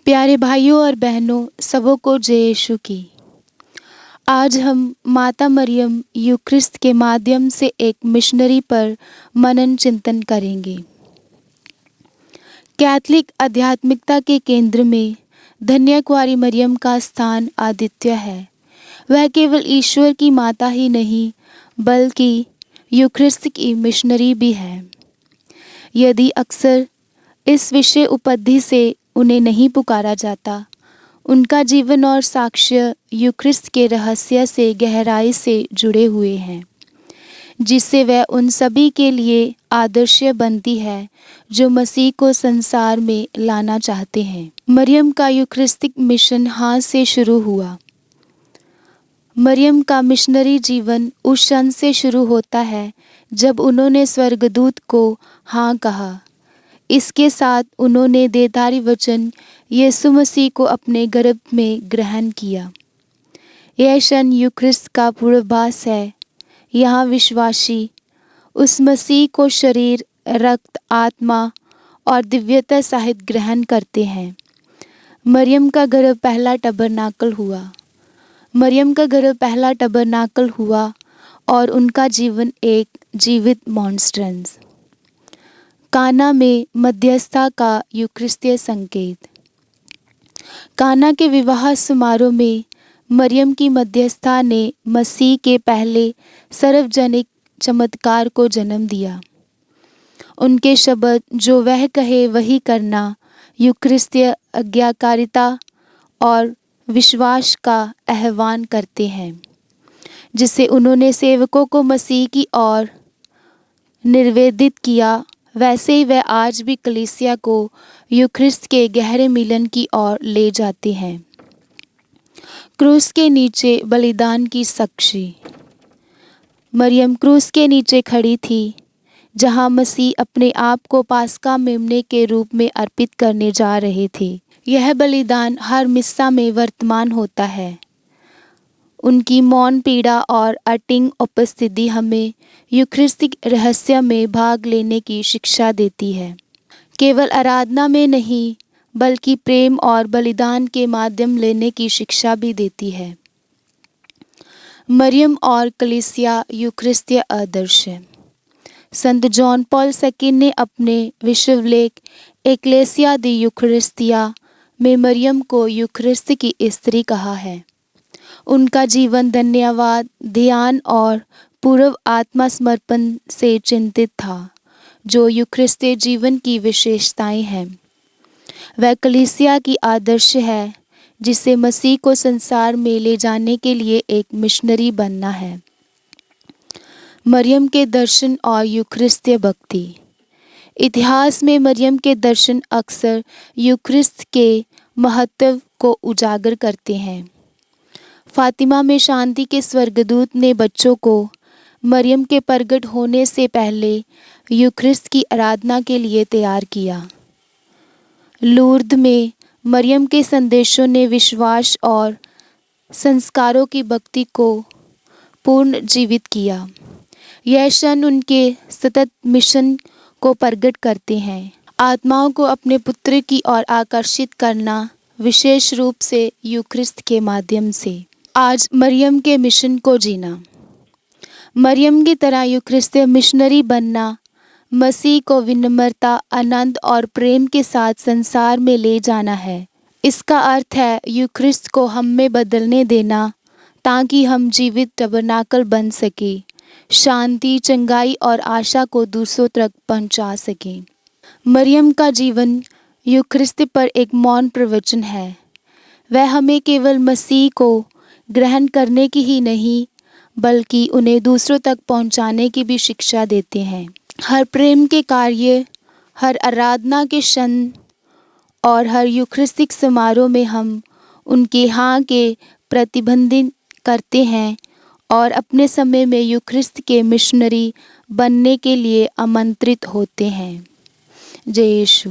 प्यारे भाइयों और बहनों, सबों को जय यीशु की। आज हम माता मरियम यूक्रिस्ट के माध्यम से एक मिशनरी पर मनन चिंतन करेंगे। कैथलिक आध्यात्मिकता के केंद्र में धन्य कुंवारी मरियम का स्थान आदित्य है। वह केवल ईश्वर की माता ही नहीं बल्कि यूक्रिस्ट की मिशनरी भी है। यदि अक्सर इस विषय उपाधि से उन्हें नहीं पुकारा जाता, उनका जीवन और साक्ष्य यूक्रिस्ट के रहस्य से गहराई से जुड़े हुए हैं, जिससे वह उन सभी के लिए आदर्श बनती है जो मसीह को संसार में लाना चाहते हैं। मरियम का यूक्रिस्टिक मिशन हाँ से शुरू हुआ। मरियम का मिशनरी जीवन उस क्षण से शुरू होता है जब उन्होंने स्वर्गदूत को हाँ कहा। इसके साथ उन्होंने देदारी वचन यीशु मसीह को अपने गर्भ में ग्रहण किया। यह क्षण यूक्रिस्ट का पूर्वाभास है। यहाँ विश्वासी उस मसीह को शरीर, रक्त, आत्मा और दिव्यता सहित ग्रहण करते हैं। मरियम का गर्भ पहला टबरनाकल हुआ और उनका जीवन एक जीवित मॉन्स्ट्रेंस। काना में मध्यस्थता का यूक्रिस्तीय संकेत। काना के विवाह समारोह में मरियम की मध्यस्थता ने मसीह के पहले सार्वजनिक चमत्कार को जन्म दिया। उनके शब्द जो वह कहे वही करना यूक्रिस्तीय आज्ञाकारिता और विश्वास का आह्वान करते हैं, जिसे उन्होंने सेवकों को मसीह की ओर निर्वेदित किया। वैसे ही वह आज भी कलीसिया को यूक्रिस्ट के गहरे मिलन की ओर ले जाते हैं। क्रूस के नीचे बलिदान की साक्षी। मरियम क्रूस के नीचे खड़ी थी, जहां मसीह अपने आप को पास्का मेमने के रूप में अर्पित करने जा रहे थे। यह बलिदान हर मिस्सा में वर्तमान होता है। उनकी मौन पीड़ा और अटिंग उपस्थिति हमें यूक्रिस्टिक रहस्य में भाग लेने की शिक्षा देती है। केवल आराधना में नहीं बल्कि प्रेम और बलिदान के माध्यम लेने की शिक्षा भी देती है। मरियम और कलीसिया यूक्रिस्तीय आदर्श है। संत जॉन पॉल II ने अपने विश्वलेख एक्लेसिया दी यूक्रिस्तिया में मरियम को यूक्रिस्त की स्त्री कहा है। उनका जीवन धन्यवाद, ध्यान और पूर्व आत्मा समर्पण से चिंतित था, जो यूक्रिस्तीय जीवन की विशेषताएं हैं। वह कलीसिया की आदर्श है, जिसे मसीह को संसार में ले जाने के लिए एक मिशनरी बनना है। मरियम के दर्शन और यूक्रिस्तीय भक्ति। इतिहास में मरियम के दर्शन अक्सर यूक्रिस्त के महत्व को उजागर करते हैं। फातिमा में शांति के स्वर्गदूत ने बच्चों को मरियम के प्रकट होने से पहले यूक्रिस्ट की आराधना के लिए तैयार किया। लूर्द में मरियम के संदेशों ने विश्वास और संस्कारों की भक्ति को पुनर्जीवित किया। यह क्षण उनके सतत मिशन को प्रकट करते हैं। आत्माओं को अपने पुत्र की ओर आकर्षित करना, विशेष रूप से यूक्रिस्ट के माध्यम से। आज मरियम के मिशन को जीना। मरियम की तरह यूक्रिस्तीय मिशनरी बनना, मसीह को विनम्रता, आनंद और प्रेम के साथ संसार में ले जाना है। इसका अर्थ है यूक्रिस्ट को हम में बदलने देना, ताकि हम जीवित टबरनाकल बन सके, शांति, चंगाई और आशा को दूसरों तक पहुंचा सके। मरियम का जीवन यूक्रिस्ट पर एक मौन प्रवचन है। वह हमें केवल मसीह को ग्रहण करने की ही नहीं बल्कि उन्हें दूसरों तक पहुंचाने की भी शिक्षा देते हैं। हर प्रेम के कार्य, हर आराधना के क्षण और हर यूक्रिस्टिक समारोह में हम उनके हाँ के प्रतिबंधित करते हैं और अपने समय में यूक्रिस्ट के मिशनरी बनने के लिए आमंत्रित होते हैं। जय यीशु।